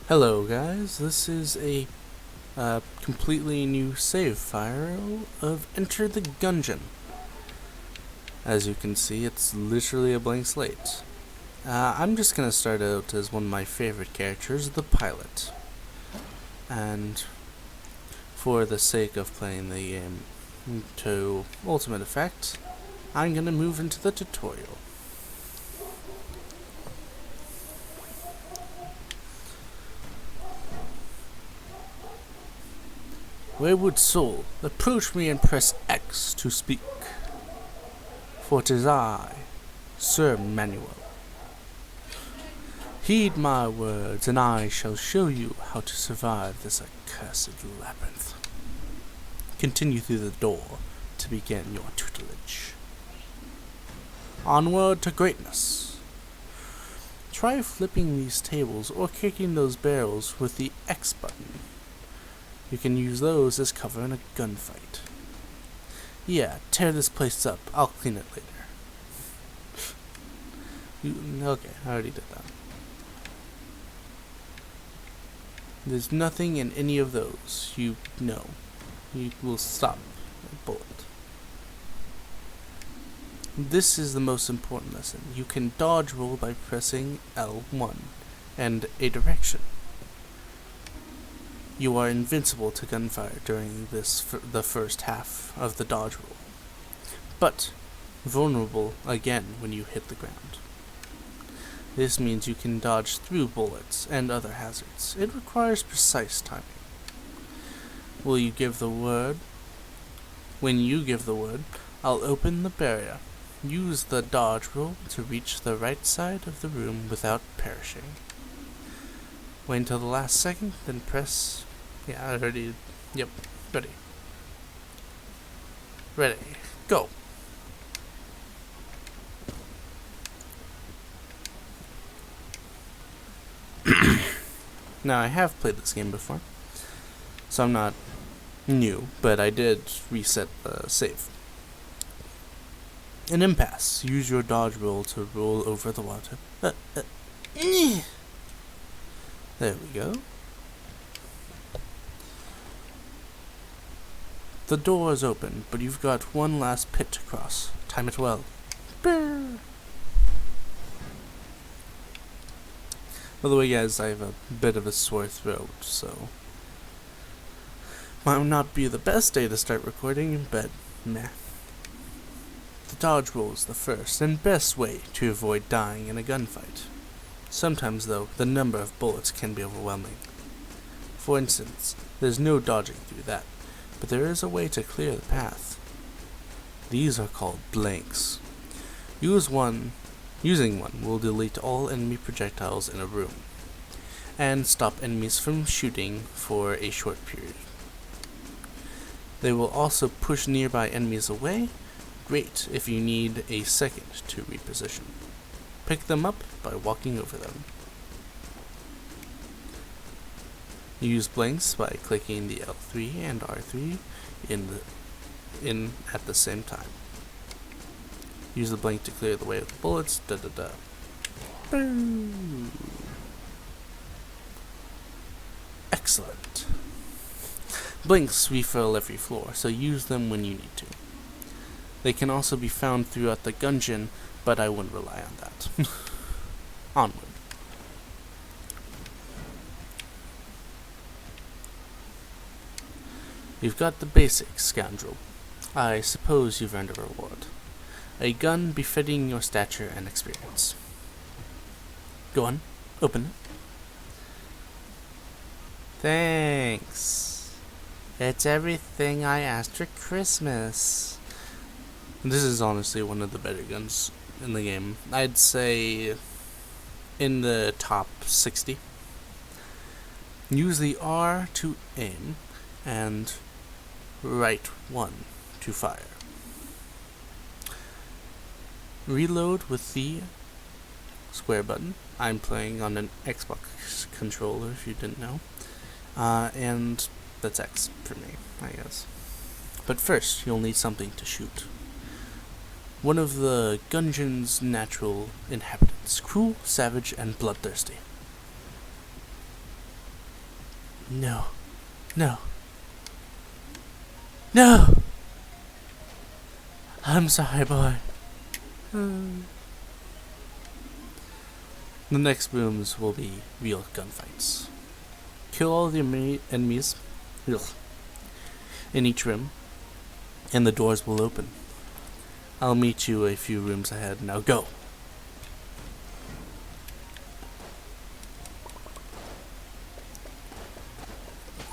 Hello guys, this is a completely new save file of Enter the Gungeon. As you can see, it's literally a blank slate. I'm just gonna start out as one of my favorite characters, the pilot. And for the sake of playing the game to ultimate effect, I'm gonna move into the tutorial. Wayward soul, approach me and press X to speak. For 'tis I, Sir Manuel. Heed my words, and I shall show you how to survive this accursed labyrinth. Continue through the door to begin your tutelage. Onward to greatness. Try flipping these tables or kicking those barrels with the X button. You can use those as cover in a gunfight. Yeah, tear this place up. I'll clean it later. Okay, I already did that. There's nothing in any of those. You know. You will stop a bullet. This is the most important lesson. You can dodge roll by pressing L1 and a direction. You are invincible to gunfire during the first half of the dodge roll, but vulnerable again when you hit the ground. This means you can dodge through bullets and other hazards. It requires precise timing. Will you give the word? When you give the word, I'll open the barrier. Use the dodge roll to reach the right side of the room without perishing. Wait until the last second, then press... Yeah, I already... Yep, ready. Ready. Go! Now, I have played this game before, so I'm not new, but I did reset the save. An impasse. Use your dodge roll to roll over the water. There we go. The door is open, but you've got one last pit to cross. Time it well. Brrr. By the way, guys, I have a bit of a sore throat, so might not be the best day to start recording, but meh. The dodge roll is the first and best way to avoid dying in a gunfight. Sometimes, though, the number of bullets can be overwhelming. For instance, there's no dodging through that, but there is a way to clear the path. These are called blanks. Using one will delete all enemy projectiles in a room, and stop enemies from shooting for a short period. They will also push nearby enemies away, great if you need a second to reposition. Pick them up by walking over them. Use blanks by clicking the L3 and R3 at the same time. Use the blank to clear the way of the bullets. Boom. Excellent. Blanks refill every floor, so use them when you need to. They can also be found throughout the Gungeon, but I wouldn't rely on that. Onward. You've got the basics, scoundrel. I suppose you've earned a reward. A gun befitting your stature and experience. Go on, open it. Thanks. It's everything I asked for Christmas. This is honestly one of the better guns in the game. I'd say in the top 60. Use the R to aim and right 1 to fire. Reload with the square button. I'm playing on an Xbox controller if you didn't know. And that's X for me, I guess. But first, you'll need something to shoot. One of the Gungeon's natural inhabitants, cruel, savage, and bloodthirsty. No. No. No! I'm sorry, boy. The next rooms will be real gunfights. Kill all the enemies in each room, and the doors will open. I'll meet you a few rooms ahead. Now go!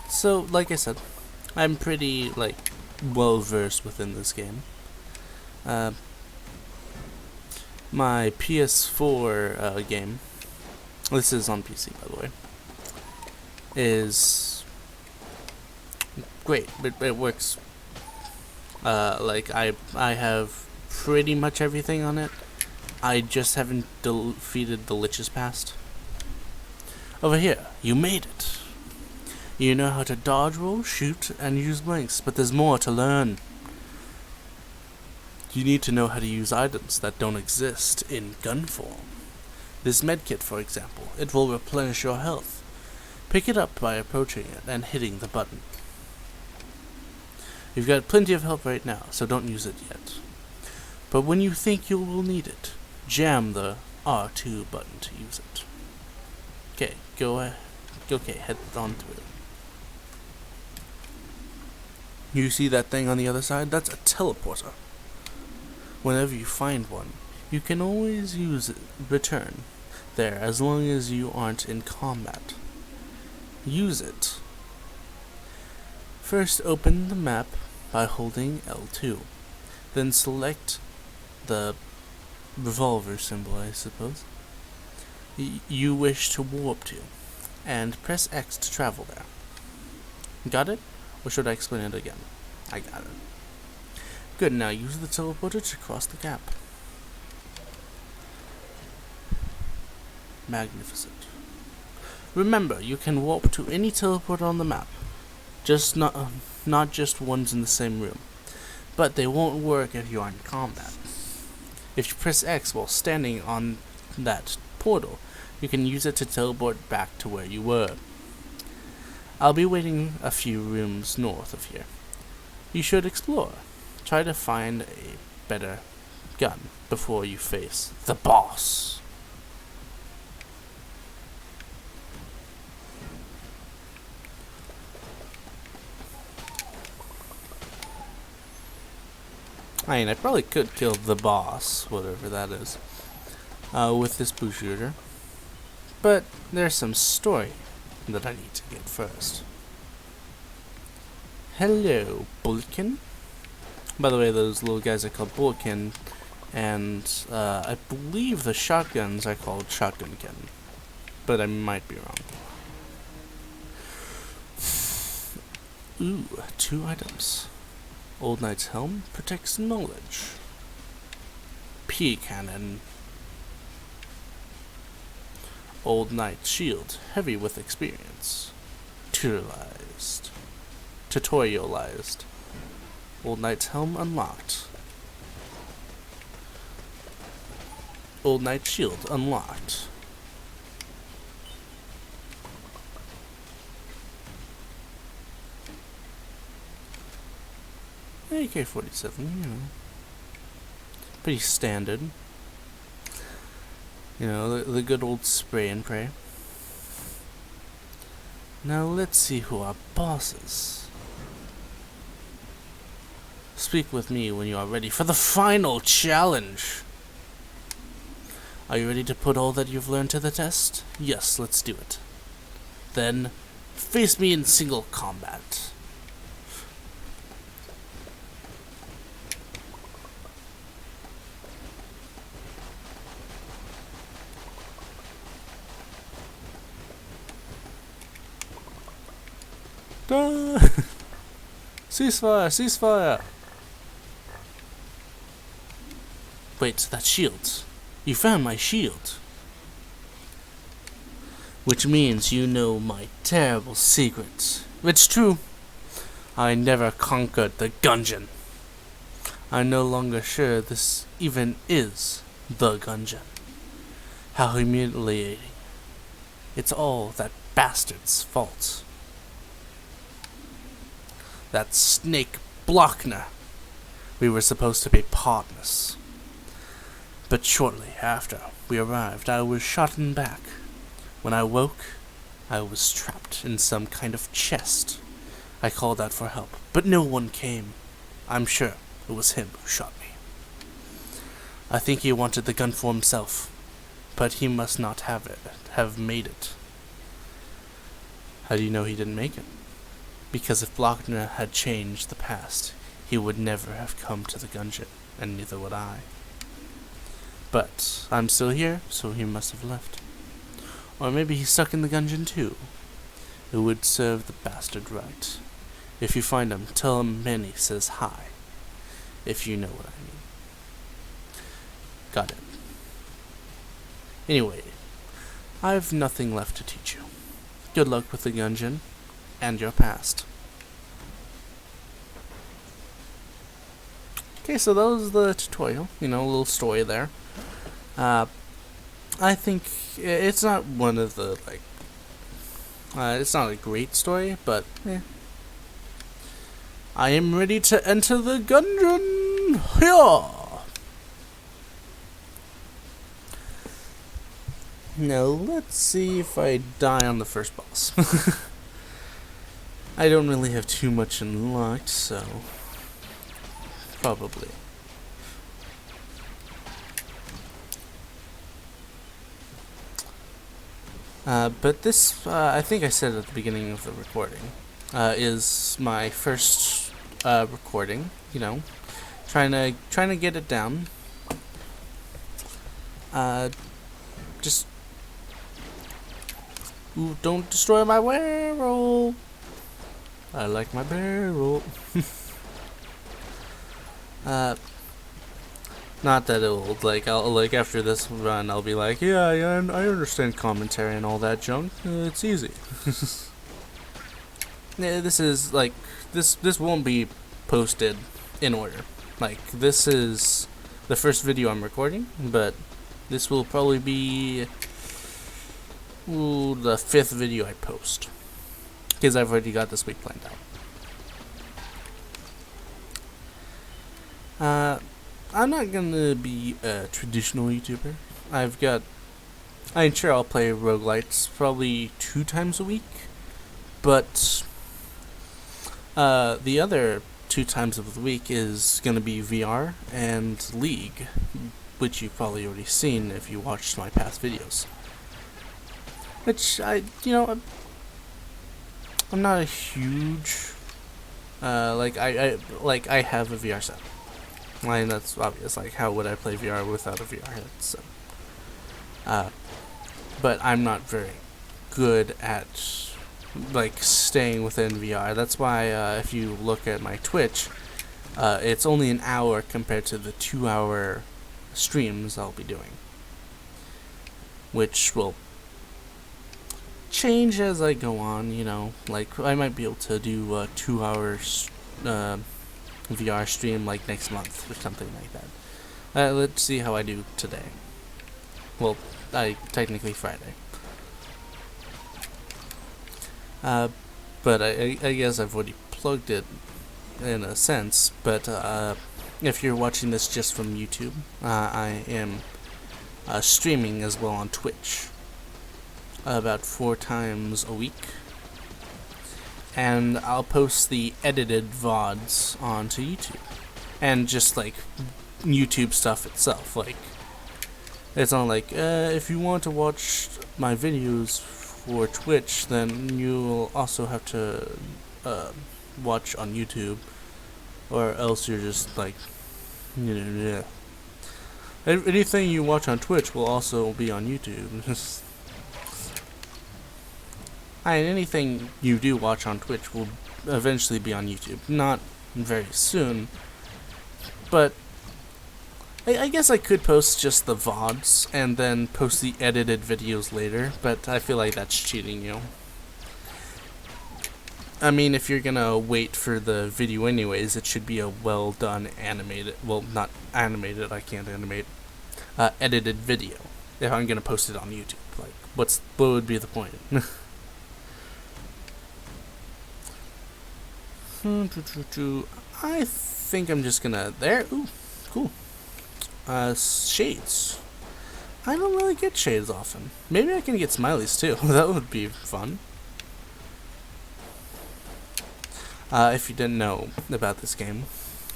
So, like I said, I'm pretty, well versed within this game. My PS4 game, this is on PC by the way, is great. It works. I have pretty much everything on it. I just haven't defeated the Lich's Past. Over here, you made it. You know how to dodge roll, shoot, and use blinks, but there's more to learn. You need to know how to use items that don't exist in gun form. This medkit, for example, it will replenish your health. Pick it up by approaching it and hitting the button. You've got plenty of health right now, so don't use it yet. But when you think you will need it, jam the R2 button to use it. Okay, go ahead. Okay, head on through. You see that thing on the other side? That's a teleporter. Whenever you find one, you can always use it, return there as long as you aren't in combat. Use it. First, open the map by holding L2. Then select the revolver symbol, I suppose, you wish to warp to, and press X to travel there. Got it? Or should I explain it again? I got it. Good, now use the teleporter to cross the gap. Magnificent. Remember, you can warp to any teleporter on the map. Just not just ones in the same room. But they won't work if you are in combat. If you press X while standing on that portal, you can use it to teleport back to where you were. I'll be waiting a few rooms north of here. You should explore. Try to find a better gun before you face the boss. I mean, I probably could kill the boss, whatever that is, with this boo shooter. But there's some story that I need to get first. Hello, Bulletkin. By the way, those little guys are called Bulletkin, and I believe the shotguns are called Shotgunkin, but I might be wrong. Ooh, 2 items. Old Knight's Helm protects knowledge. P Cannon. Old Knight's Shield, heavy with experience. Tutorialized. Old Knight's Helm unlocked. Old Knight's Shield unlocked. AK-47, you know. Pretty standard. You know, the good old spray and pray. Now let's see who our boss is. Speak with me when you are ready for the final challenge. Are you ready to put all that you've learned to the test? Yes, let's do it. Then, face me in single combat. Ceasefire! Ceasefire! Wait, that shield. You found my shield. Which means you know my terrible secret. It's true. I never conquered the Gungeon. I'm no longer sure this even is the Gungeon. How humiliating. It's all that bastard's fault. That snake Blockner. We were supposed to be partners. But shortly after we arrived, I was shot in the back. When I woke, I was trapped in some kind of chest. I called out for help, but no one came. I'm sure it was him who shot me. I think he wanted the gun for himself, but he must not have made it. How do you know he didn't make it? Because if Blockner had changed the past, he would never have come to the Gungeon, and neither would I. But I'm still here, so he must have left. Or maybe he's stuck in the Gungeon too. It would serve the bastard right. If you find him, tell him menice says hi. If you know what I mean. Got it. Anyway, I've nothing left to teach you. Good luck with the Gungeon and your past. Okay, so that was the tutorial. You know, a little story there. I think it's not one of the, it's not a great story, but, I am ready to enter the Gungeon! Yeah! Now, let's see if I die on the first boss. I don't really have too much unlocked, so probably. But this, I think I said at the beginning of the recording, is my first recording. You know, trying to get it down. Just ooh, don't destroy my barrel. I like my barrel. Not that old. I'll after this run, I'll be like, yeah, I understand commentary and all that junk. It's easy. Yeah, this is this won't be posted in order. This is the first video I'm recording, but this will probably be the 5th video I post, because I've already got this week planned out. I'm not gonna be a traditional YouTuber. I'm sure I'll play roguelites probably 2 times a week, but the other 2 times of the week is gonna be VR and League, which you've probably already seen if you watched my past videos. Which I'm not a huge I have a VR set. And that's obvious. How would I play VR without a VR head? So, but I'm not very good at staying within VR. That's why if you look at my Twitch, it's only an hour compared to the 2-hour streams I'll be doing, which will change as I go on. You know, I might be able to do a 2 hours VR stream next month or something like that. Let's see how I do today. Well, technically Friday. But I guess I've already plugged it in a sense. But if you're watching this just from YouTube, I am streaming as well on Twitch about 4 times a week. And I'll post the edited VODs onto YouTube. And just YouTube stuff itself. It's not if you want to watch my videos for Twitch, then you'll also have to watch on YouTube. Or else you're just anything you watch on Twitch will also be on YouTube. And anything you do watch on Twitch will eventually be on YouTube. Not very soon, but I guess I could post just the VODs and then post the edited videos later, but I feel like that's cheating you. I mean, if you're gonna wait for the video anyways, it should be a well done animated, well, not animated, I can't animate, edited video, if I'm gonna post it on YouTube. What would be the point? I think I'm just gonna there. Ooh, cool. Shades. I don't really get shades often. Maybe I can get smileys too. That would be fun. If you didn't know about this game,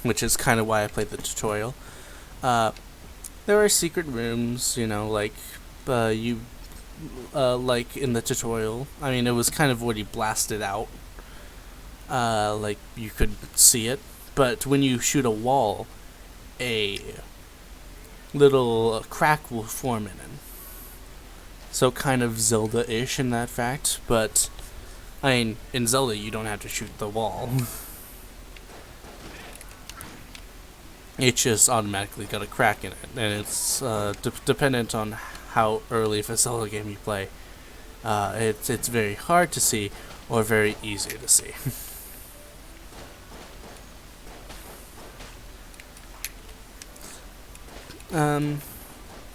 which is kind of why I played the tutorial, there are secret rooms, you know, like like in the tutorial. I mean, it was kind of already blasted out, like you could see it, but when you shoot a wall, a little crack will form in it. So kind of Zelda-ish in that fact, but I mean, in Zelda you don't have to shoot the wall. It just automatically got a crack in it, and it's dependent on how early of a Zelda game you play. It's very hard to see or very easy to see.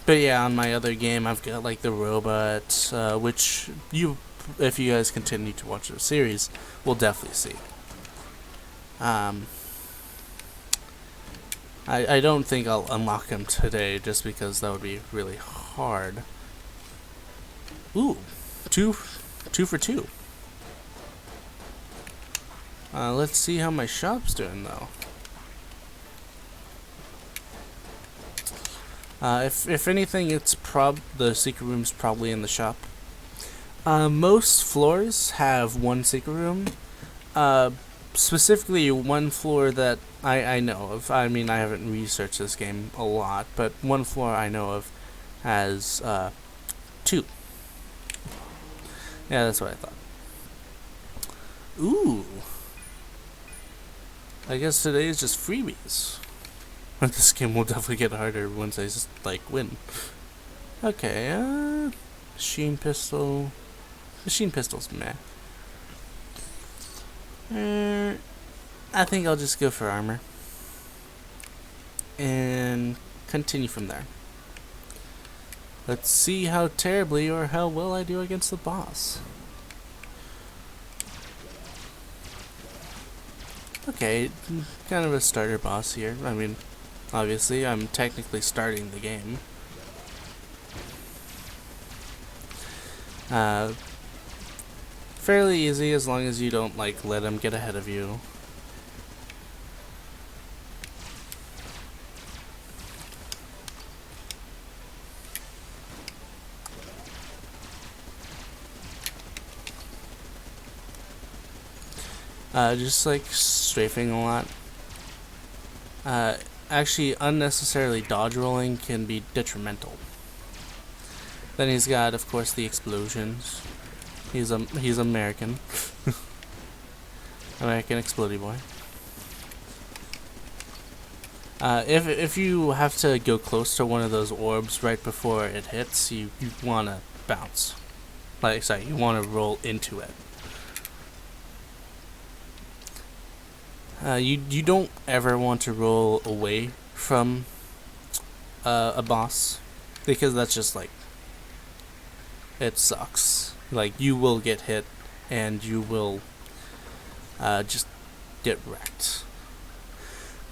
But yeah, on my other game, I've got like the robot, which if you guys continue to watch the series, will definitely see. I don't think I'll unlock him today, just because that would be really hard. Ooh, two for two. Let's see how my shop's doing though. If anything, it's the secret room's probably in the shop. Most floors have one secret room. Specifically, one floor that I know of. I mean, I haven't researched this game a lot, but one floor I know of has two. Yeah, that's what I thought. Ooh. I guess today is just freebies. This game will definitely get harder once I just, like, win. Okay, machine pistol. Machine pistol's meh. I think I'll just go for armor. And continue from there. Let's see how terribly or how well I do against the boss. Okay, kind of a starter boss here. I mean, obviously, I'm technically starting the game. Fairly easy as long as you don't, like, let him get ahead of you. Just like strafing a lot. Actually, unnecessarily dodge rolling can be detrimental. Then he's got, of course, the explosions. He's American. American explodey boy. If you have to go close to one of those orbs right before it hits, you wanna bounce. You wanna roll into it. You don't ever want to roll away from a boss, because that's just like, it sucks. Like, you will get hit and you will just get wrecked.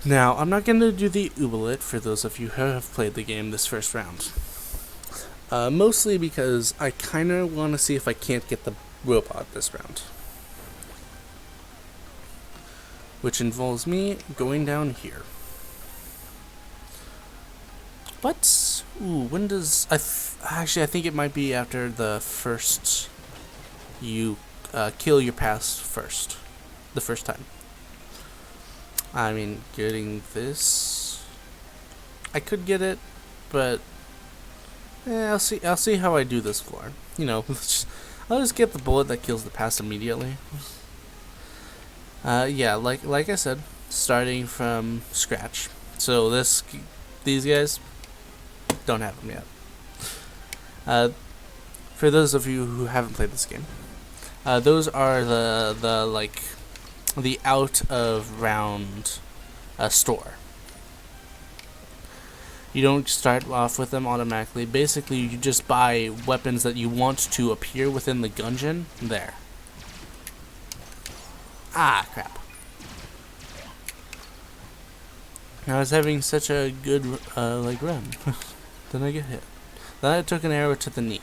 Now, I'm not going to do the ooblet for those of you who have played the game this first round. Mostly because I kind of want to see if I can't get the robot this round. Which involves me going down here. What? Ooh, when does... Actually, I think it might be after the first... You kill your past first. The first time. I mean, getting this... I could get it, but... I'll see how I do this floor. You know, I'll just get the bullet that kills the past immediately. Yeah, like I said, starting from scratch. So these guys don't have them yet. For those of you who haven't played this game, those are the out of round store. You don't start off with them automatically. Basically, you just buy weapons that you want to appear within the Gungeon there. Ah, crap. I was having such a good like run. Then I get hit. Then I took an arrow to the knee.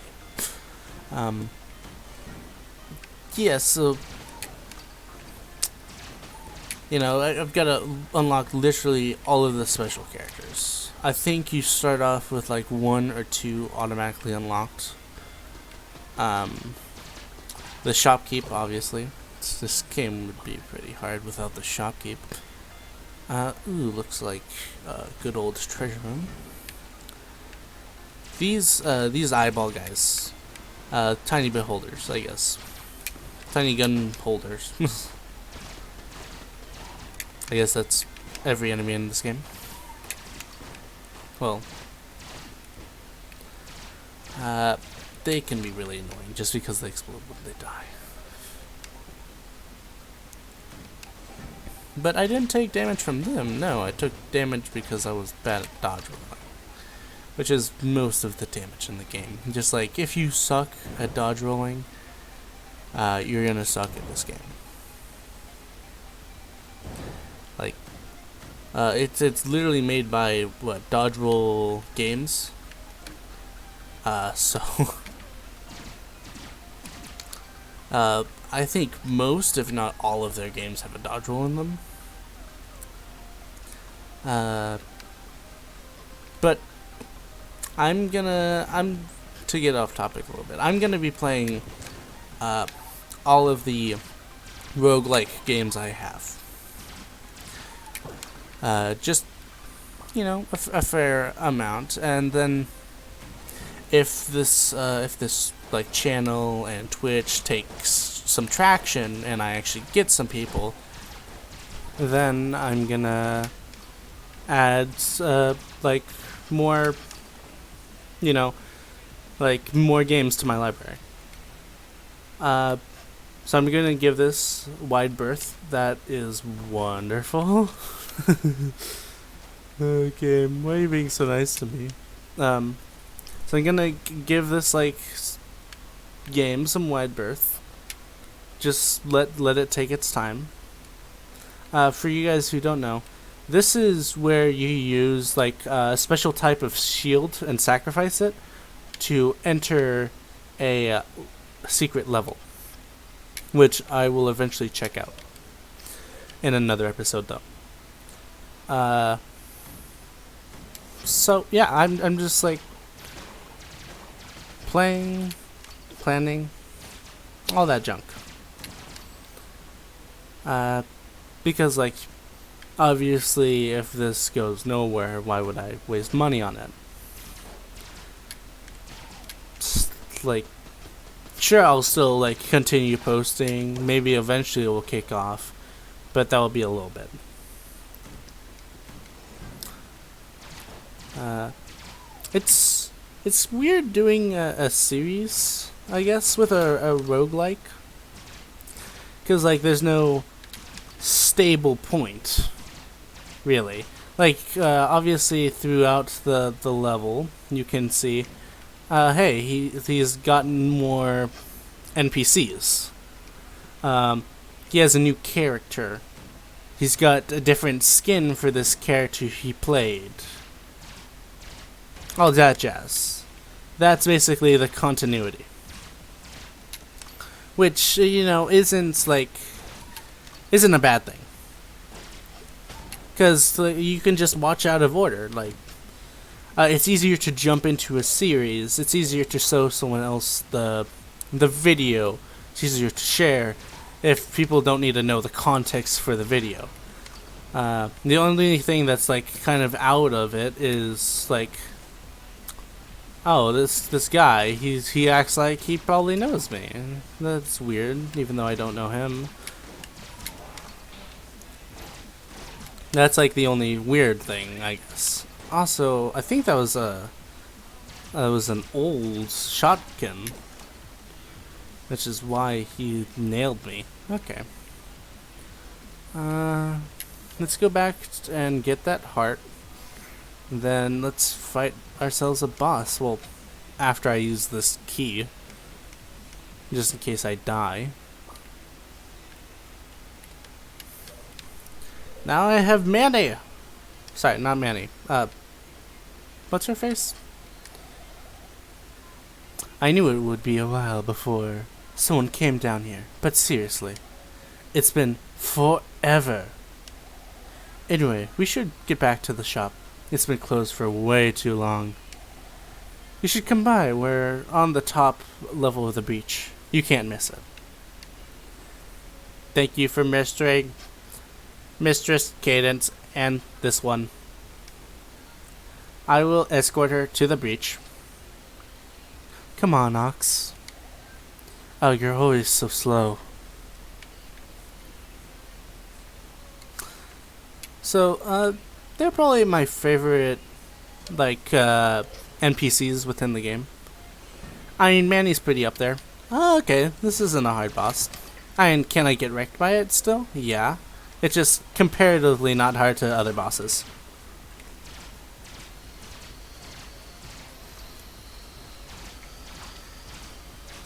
Yeah, so you know, I've got to unlock literally all of the special characters. I think you start off with like 1 or 2 automatically unlocked. The shopkeep, obviously. This game would be pretty hard without the shopkeep. Looks like a good old treasure room. These eyeball guys, tiny beholders, I guess. Tiny gun holders. I guess that's every enemy in this game. Well, they can be really annoying just because they explode when they die. But I didn't take damage from them. No, I took damage because I was bad at dodge rolling, which is most of the damage in the game. Just like if you suck at dodge rolling, you're gonna suck at this game. Like, it's literally made by what, Dodge Roll Games. So I think most, if not all, of their games have a dodge roll in them. But to get off topic a little bit, I'm gonna be playing all of the roguelike games I have. Just, you know, a fair amount, and then if this like channel and Twitch takes some traction and I actually get some people, then I'm gonna add like more, you know, like more games to my library. So I'm gonna give this wide berth. That is wonderful. Okay, why are you being so nice to me? So I'm gonna give this like game some wide berth. Just let it take its time. For you guys who don't know, this is where you use like a special type of shield and sacrifice it to enter a secret level, which I will eventually check out in another episode though. So yeah, I'm just like playing, planning, all that junk. Because like, obviously if this goes nowhere, why would I waste money on it? Like, sure, I'll still like continue posting, maybe eventually it will kick off, but that will be a little bit. It's weird doing a series, I guess, with a roguelike, because like there's no stable point, really. Like obviously throughout the level you can see, hey, he's gotten more NPCs. He has a new character. He's got a different skin for this character he played. All that jazz. That's basically the continuity. Which, you know, isn't a bad thing. Because you can just watch out of order. Like, it's easier to jump into a series. It's easier to show someone else the video. It's easier to share if people don't need to know the context for the video. The only thing that's like kind of out of it is like, oh, this guy, he acts like he probably knows me. And that's weird, even though I don't know him. That's like the only weird thing, I guess. Also, I think that was an old shotgun, which is why he nailed me. Okay. Let's go back and get that heart. Then let's fight ourselves a boss. Well, after I use this key, just in case I die. Now I have money, Sorry, not Manny. What's her face? I knew it would be a while before someone came down here, but seriously, it's been forever. Anyway, we should get back to the shop. It's been closed for way too long. You should come by. We're on the top level of the beach. You can't miss it. Thank you for Mistress Cadence and this one. I will escort her to the beach. Come on, Ox. Oh, you're always so slow. So, they're probably my favorite, like, NPCs within the game. I mean, Manny's pretty up there. Oh, okay, this isn't a hard boss. I mean, can I get wrecked by it still? Yeah. It's just comparatively not hard to other bosses.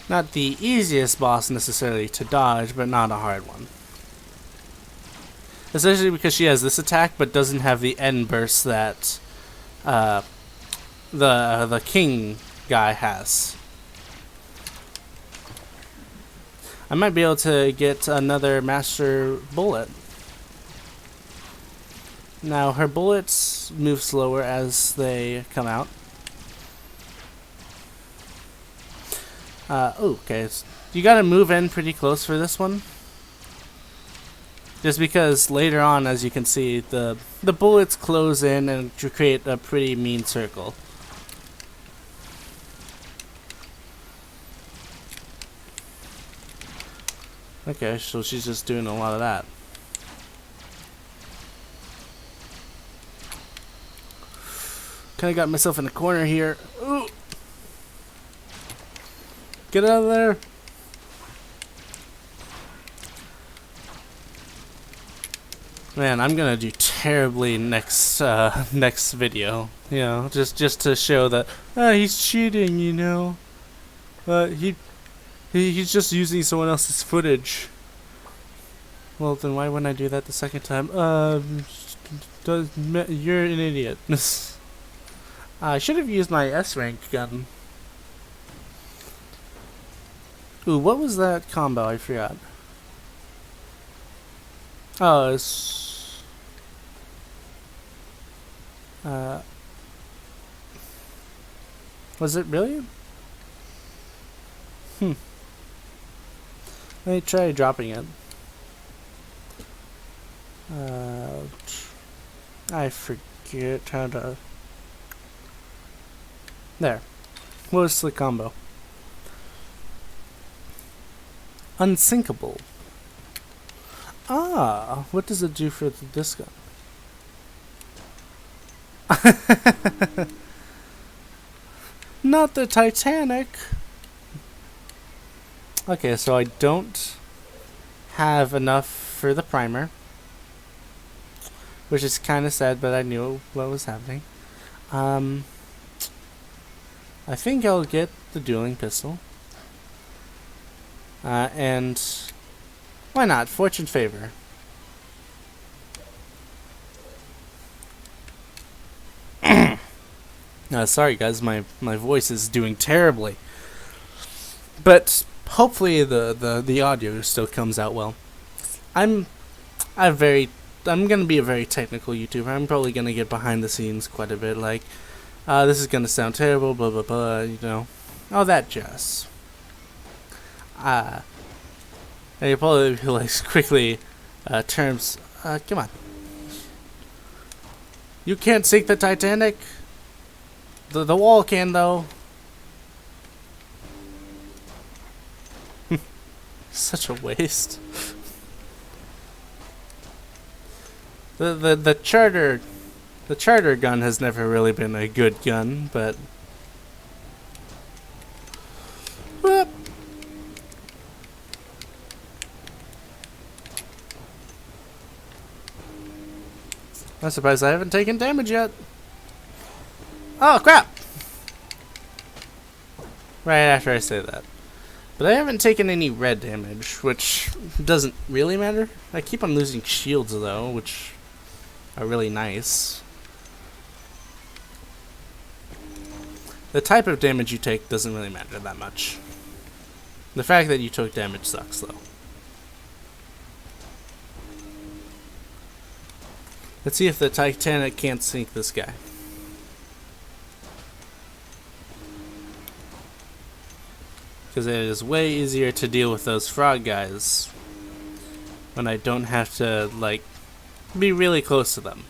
Not the easiest boss necessarily to dodge, but not a hard one. Especially because she has this attack, but doesn't have the end burst that the king guy has. I might be able to get another master bullet. Now her bullets move slower as they come out. Okay, you gotta move in pretty close for this one. Just because later on, as you can see, the bullets close in and to create a pretty mean circle. Okay, so she's just doing a lot of that. Kinda got myself in a corner here. Ooh. Get out of there! Man, I'm gonna do terribly next video. You know, just to show that he's cheating. You know, he's just using someone else's footage. Well, then why wouldn't I do that the second time? You're an idiot. I should have used my S rank gun. Ooh, what was that combo? I forgot. Oh, it's... was it really? Let me try dropping it. I forget how to... There. What was the combo? Unsinkable. Ah, what does it do for this gun? Not the Titanic. Okay, so I don't have enough for the primer, which is kind of sad, but I knew what was happening. I think I'll get the dueling pistol. And why not? Fortune favor. Sorry guys, my voice is doing terribly. But hopefully the audio still comes out well. I'm gonna be a very technical YouTuber. I'm probably gonna get behind the scenes quite a bit, like this is gonna sound terrible, blah blah blah, you know. All that jazz. And you probably be like quickly terms. Come on. You can't sink the Titanic. The wall can though. Such a waste. The charter gun has never really been a good gun, but whoop. I'm surprised I haven't taken damage yet. Oh crap! Right after I say that. But I haven't taken any red damage, which doesn't really matter. I keep on losing shields though, which are really nice. The type of damage you take doesn't really matter that much. The fact that you took damage sucks, though. Let's see if the Titanic can't sink this guy. Because it is way easier to deal with those frog guys when I don't have to, like, be really close to them.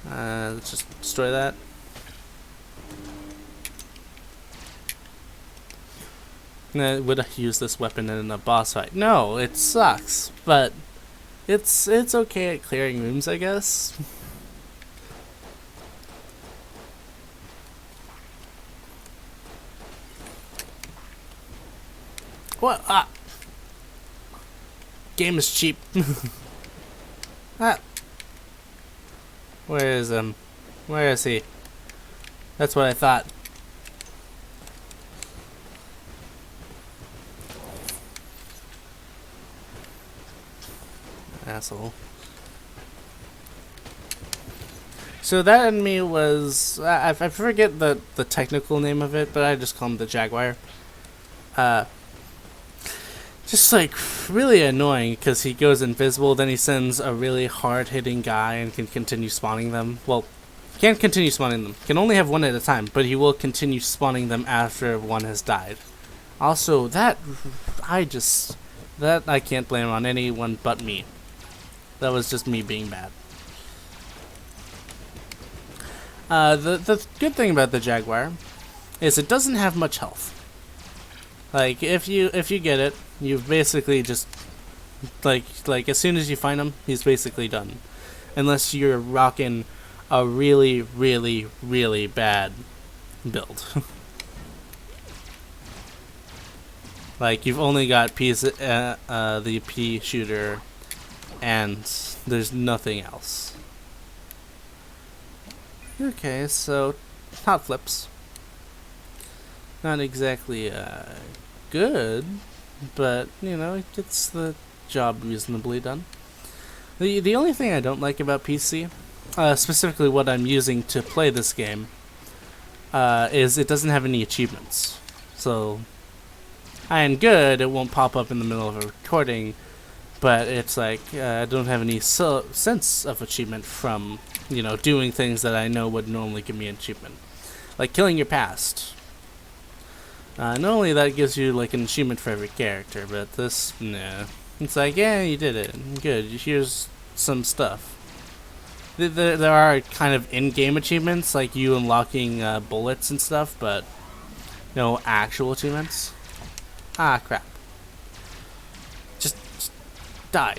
Let's just destroy that. Would I use this weapon in a boss fight? No, it sucks, but it's okay at clearing rooms, I guess. What? Ah! Game is cheap. Ah! Where is him? Where is he? That's what I thought. Asshole. So that enemy was... I forget the technical name of it, but I just call him the Jaguar. Just like really annoying because he goes invisible, then he sends a really hard-hitting guy and can continue spawning them. Well, can't continue spawning them. Can only have one at a time, but he will continue spawning them after one has died. Also, that I can't blame on anyone but me. That was just me being bad. The good thing about the Jaguar is it doesn't have much health. Like if you get it, you've basically just like as soon as you find him, he's basically done. Unless you're rocking a really, really, really bad build. Like you've only got the pea shooter, and there's nothing else. Okay, so hot flips. Not exactly good, but you know, it gets the job reasonably done. The only thing I don't like about PC, specifically what I'm using to play this game, is it doesn't have any achievements. So, I'm good, it won't pop up in the middle of a recording, but it's like I don't have any sense of achievement from, you know, doing things that I know would normally give me an achievement. Like killing your past. Not only that gives you like an achievement for every character, but this, nah. It's like, yeah, you did it. Good, here's some stuff. There are kind of in-game achievements, like you unlocking bullets and stuff, but no actual achievements. Ah, crap. Just die.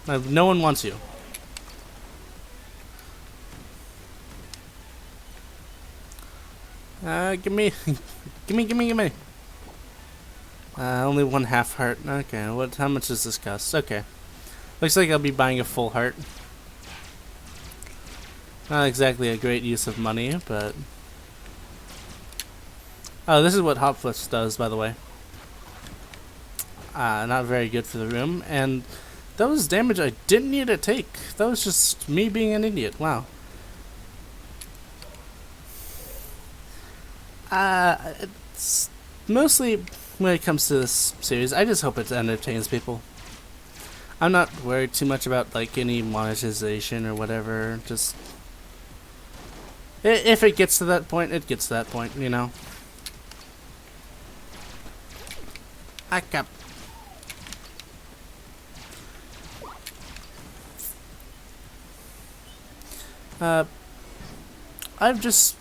No one wants you. Gimme. Gimme. Only 1/2 heart. Okay, how much does this cost? Okay. Looks like I'll be buying a full heart. Not exactly a great use of money, but... Oh, this is what Hot Flips does, by the way. Not very good for the room, and that was damage I didn't need to take. That was just me being an idiot. Wow. It's mostly when it comes to this series, I just hope it entertains people. I'm not worried too much about like any monetization or whatever. Just if it gets to that point, it gets to that point, you know. Up. I'm just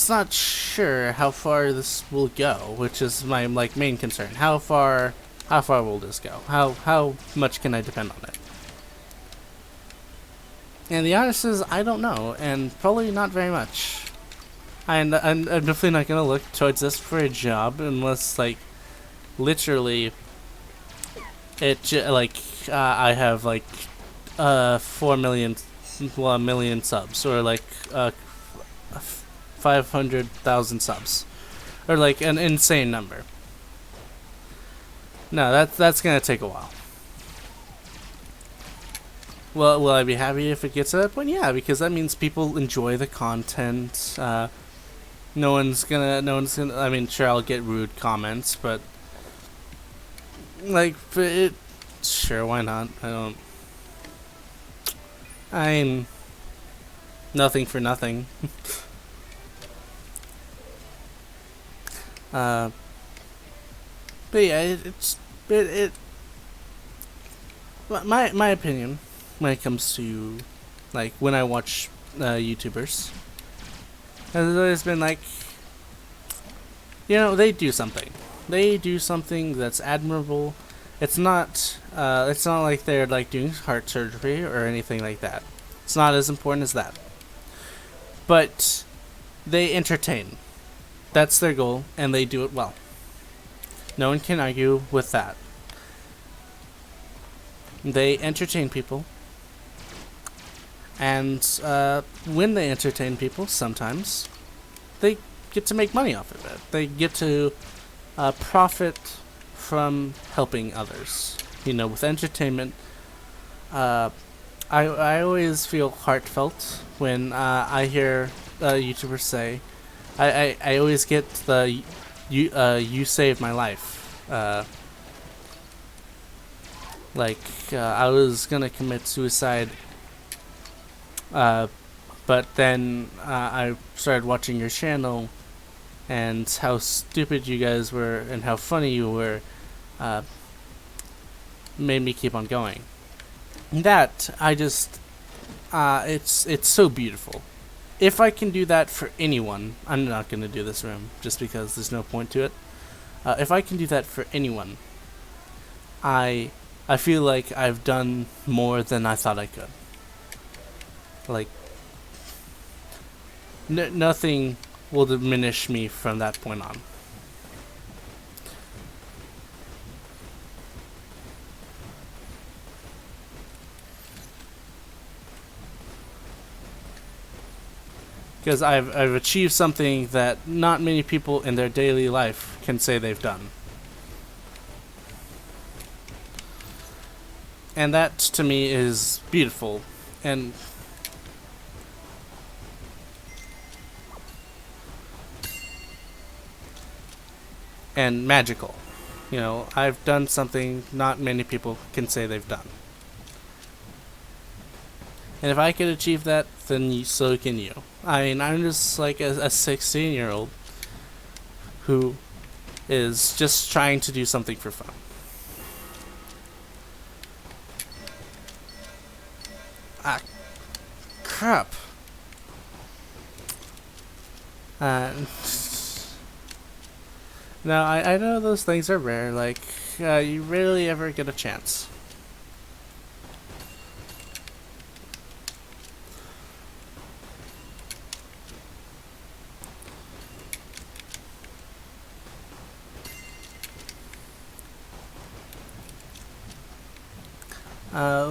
not sure how far this will go, which is my like main concern. How far will this go? How much can I depend on it? And the honest is, I don't know, and probably not very much. And I'm definitely not gonna look towards this for a job unless like literally I have like 4 million, well, a million subs, or like 500,000 subs, or like an insane number. No, that's gonna take a while. Well, will I be happy if it gets to that point? Yeah, because that means people enjoy the content. No one's gonna. I mean, sure, I'll get rude comments, but like, sure, why not? I'm nothing for nothing. uh, but yeah, it. My opinion when it comes to like when I watch YouTubers has always been like, they do something. They do something that's admirable. It's not like they're like doing heart surgery or anything like that. It's not as important as that. But they entertain. That's their goal, and they do it well. No one can argue with that. They entertain people. And when they entertain people, sometimes they get to make money off of it. They get to profit from helping others. With entertainment, I always feel heartfelt when I hear YouTubers say, I always get the you saved my life. I was gonna commit suicide, but then I started watching your channel, and how stupid you guys were and how funny you were made me keep on going. That I just it's so beautiful. If I can do that for anyone, I'm not gonna do this room just because there's no point to it. If I can do that for anyone, I feel like I've done more than I thought I could. Like, nothing will diminish me from that point on. Because I've achieved something that not many people in their daily life can say they've done. And that, to me, is beautiful. And magical. I've done something not many people can say they've done. And if I could achieve that, then so can you. I mean, I'm just like a 16-year-old who is just trying to do something for fun. Ah, crap. No, I know those things are rare. Like, you rarely ever get a chance.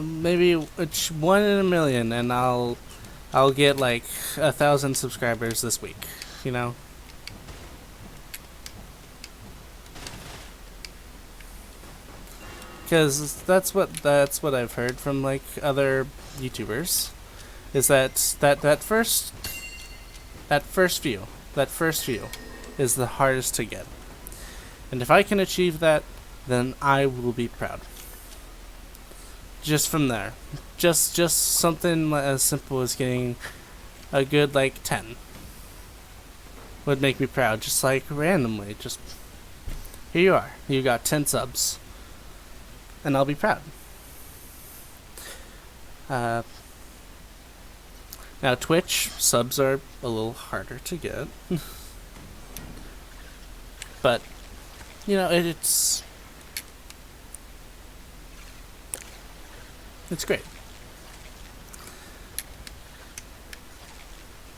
Maybe it's 1 in a million, and I'll get like 1,000 subscribers this week. Because that's what I've heard from like other YouTubers, is that first view is the hardest to get, and if I can achieve that, then I will be proud. Just from there, just something as simple as getting a good like 10 would make me proud. Just like randomly, just here you are, you got 10 subs. And I'll be proud. Now Twitch subs are a little harder to get, but it's great.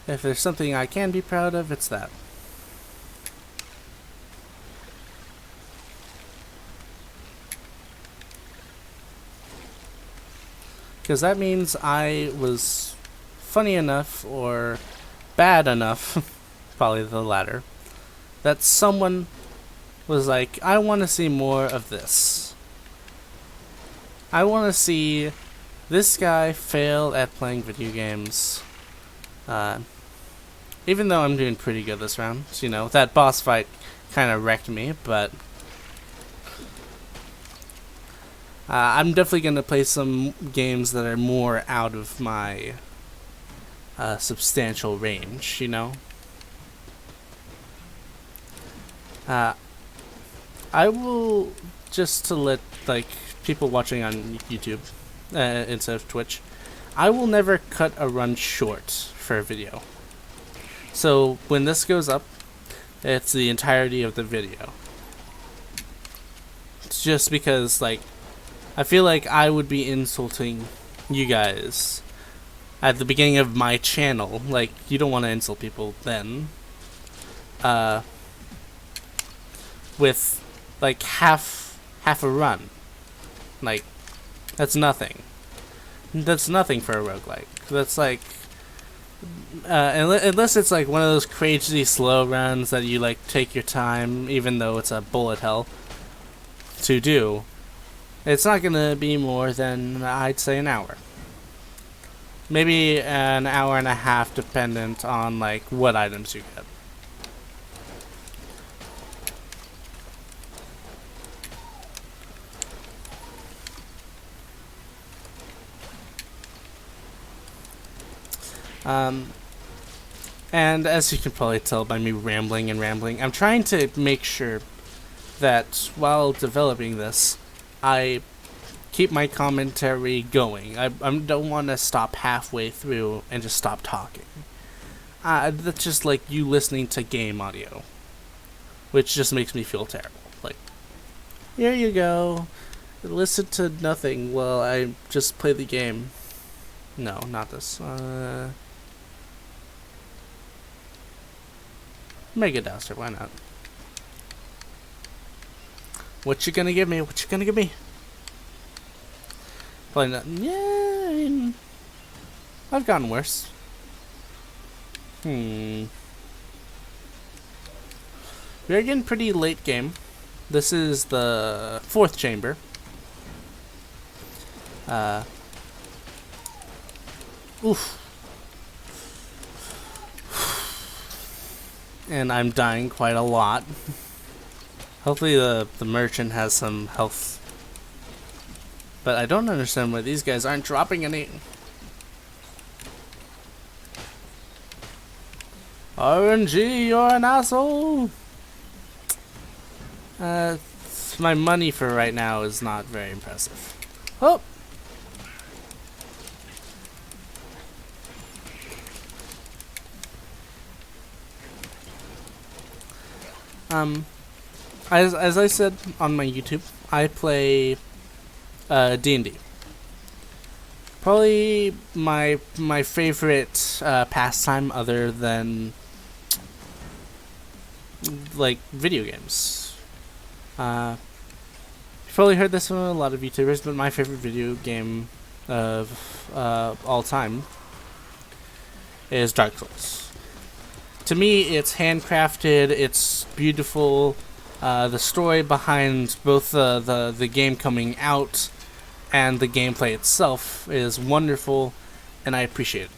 If there's something I can be proud of, it's that. Because that means I was funny enough or bad enough, probably the latter, that someone was like, I want to see more of this. I want to see This guy failed at playing video games. Even though I'm doing pretty good this round. So, you know, that boss fight kind of wrecked me, but I'm definitely going to play some games that are more out of my substantial range, you know? I will, just to let, like, people watching on YouTube instead of Twitch, I will never cut a run short for a video. So when this goes up, it's the entirety of the video. It's just because, like, I feel like I would be insulting you guys at the beginning of my channel. Like, you don't want to insult people then. With, like, half a run. Like, that's nothing. That's nothing for a roguelike. That's like, unless it's like one of those crazy slow runs that you like take your time, even though it's a bullet hell to do. It's not gonna be more than, I'd say, an hour. Maybe an hour and a half, dependent on like what items you get. And as you can probably tell by me rambling, I'm trying to make sure that while developing this, I keep my commentary going. I don't want to stop halfway through and just stop talking. That's just like you listening to game audio, which just makes me feel terrible. Like, here you go, listen to nothing while I just play the game. No, not this. Mega Duster, why not? What you gonna give me? What you gonna give me? Probably not. Yeah, I mean, I've gotten worse. We are getting pretty late game. This is the 4th chamber. Oof. And I'm dying quite a lot. Hopefully the merchant has some health. But I don't understand why these guys aren't dropping any. RNG, you're an asshole! My money for right now is not very impressive. Oh! As I said on my YouTube, I play D&D. Probably my favorite pastime other than like video games. You've probably heard this from a lot of YouTubers, but my favorite video game of all time is Dark Souls. To me, it's handcrafted, it's beautiful, the story behind both the game coming out and the gameplay itself is wonderful, and I appreciate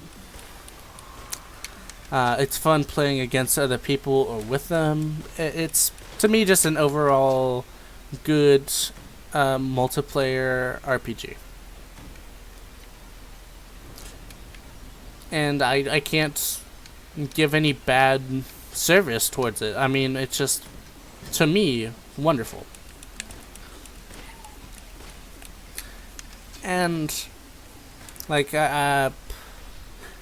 it. It's fun playing against other people or with them. It's, to me, just an overall good multiplayer RPG. And I can't give any bad service towards it. I mean, it's just, to me, wonderful. And like I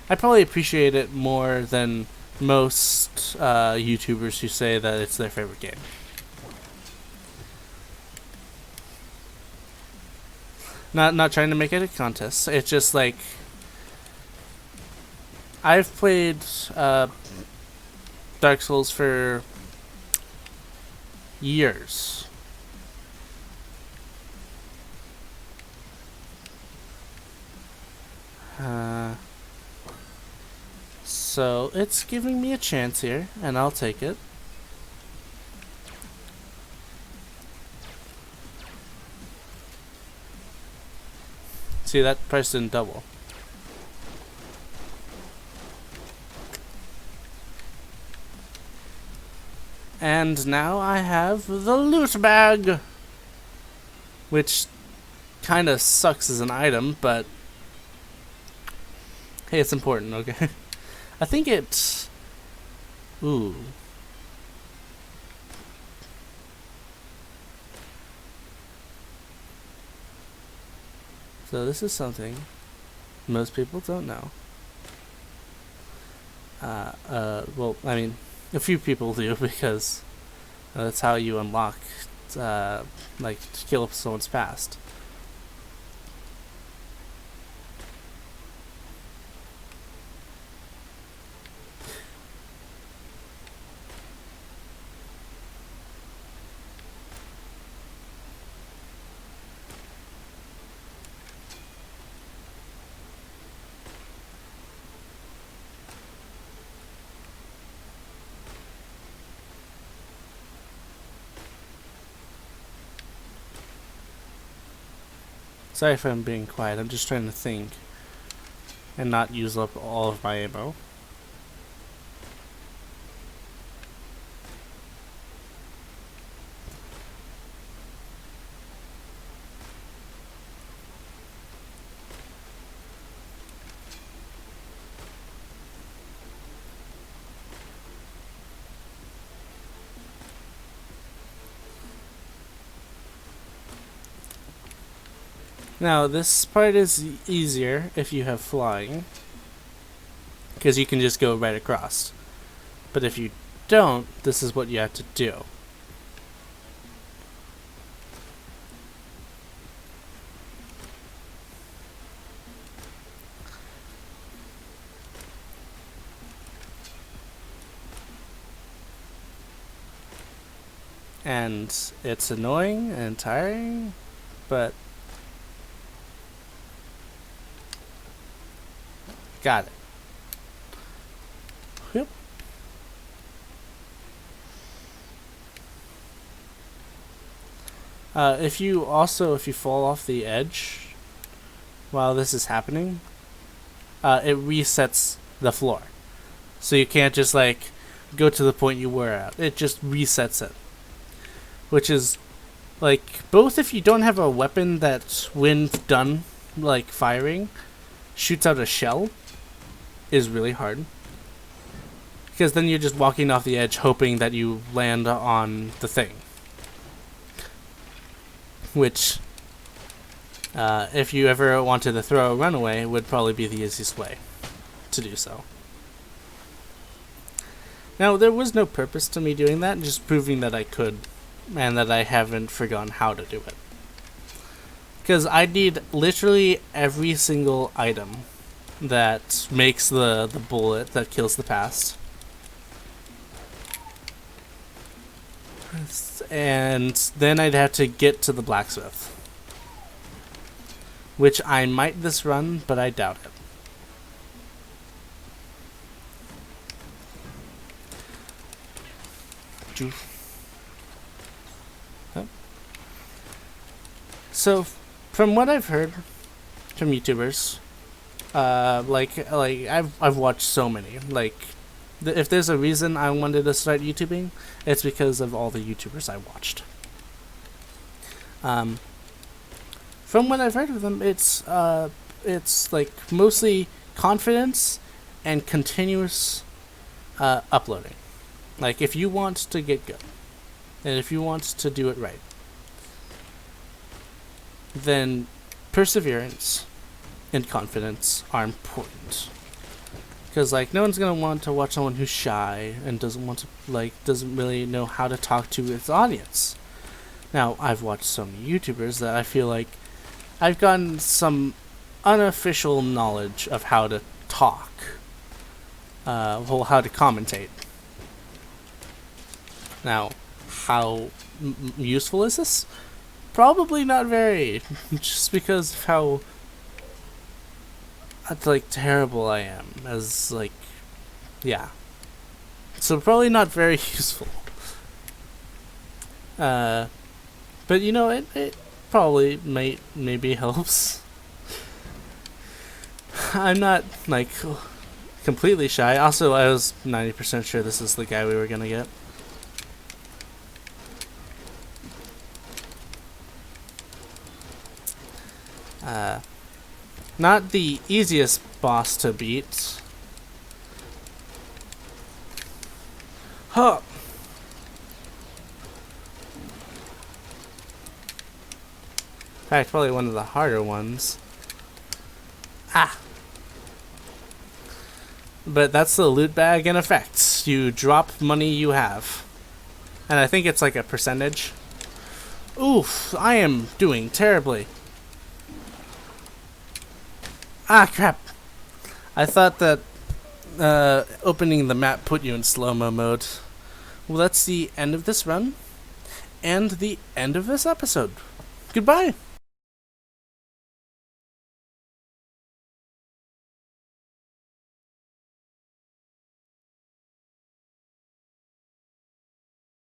probably appreciate it more than most YouTubers who say that it's their favorite game. Not trying to make it a contest. It's just like, I've played Dark Souls for years. So it's giving me a chance here, and I'll take it. See, that price didn't double. And now I have the loot bag, which kind of sucks as an item, but hey, it's important, okay? I think it's... Ooh. So this is something most people don't know. Well, I mean, a few people do, because that's how you unlock, like, to kill up someone's past. Sorry if I'm being quiet, I'm just trying to think and not use up all of my ammo. Now, this part is easier if you have flying, because you can just go right across. But if you don't, this is what you have to do. And it's annoying and tiring, but got it. Yep. If you fall off the edge while this is happening, it resets the floor. So you can't just like go to the point you were at. It just resets it. Which is like, both if you don't have a weapon that when done like firing shoots out a shell, is really hard, because then you're just walking off the edge hoping that you land on the thing, which if you ever wanted to throw a runaway, would probably be the easiest way to do so. Now, there was no purpose to me doing that, just proving that I could and that I haven't forgotten how to do it, because I need literally every single item that makes the bullet that kills the past. And then I'd have to get to the blacksmith, which I might this run, but I doubt it. So, from what I've heard from YouTubers, like I've watched so many. Like, if there's a reason I wanted to start YouTubing, it's because of all the YouTubers I watched. From what I've heard of them, it's like mostly confidence and continuous uploading. Like, if you want to get good, and if you want to do it right, then perseverance and confidence are important. Because, like, no one's gonna want to watch someone who's shy and doesn't really know how to talk to its audience. Now, I've watched so many YouTubers that I feel like I've gotten some unofficial knowledge of how to talk, how to commentate. Now, how useful is this? Probably not very, just because of how like terrible I am as like, yeah. So probably not very useful. But you know, it probably maybe helps. I'm not, like, completely shy. Also, I was 90% sure this is the guy we were gonna get. Not the easiest boss to beat. Huh. In fact, probably one of the harder ones. Ah! But that's the loot bag in effect. You drop money you have. And I think it's like a percentage. Oof, I am doing terribly. Ah, crap. I thought that opening the map put you in slow-mo mode. Well, that's the end of this run. And the end of this episode. Goodbye.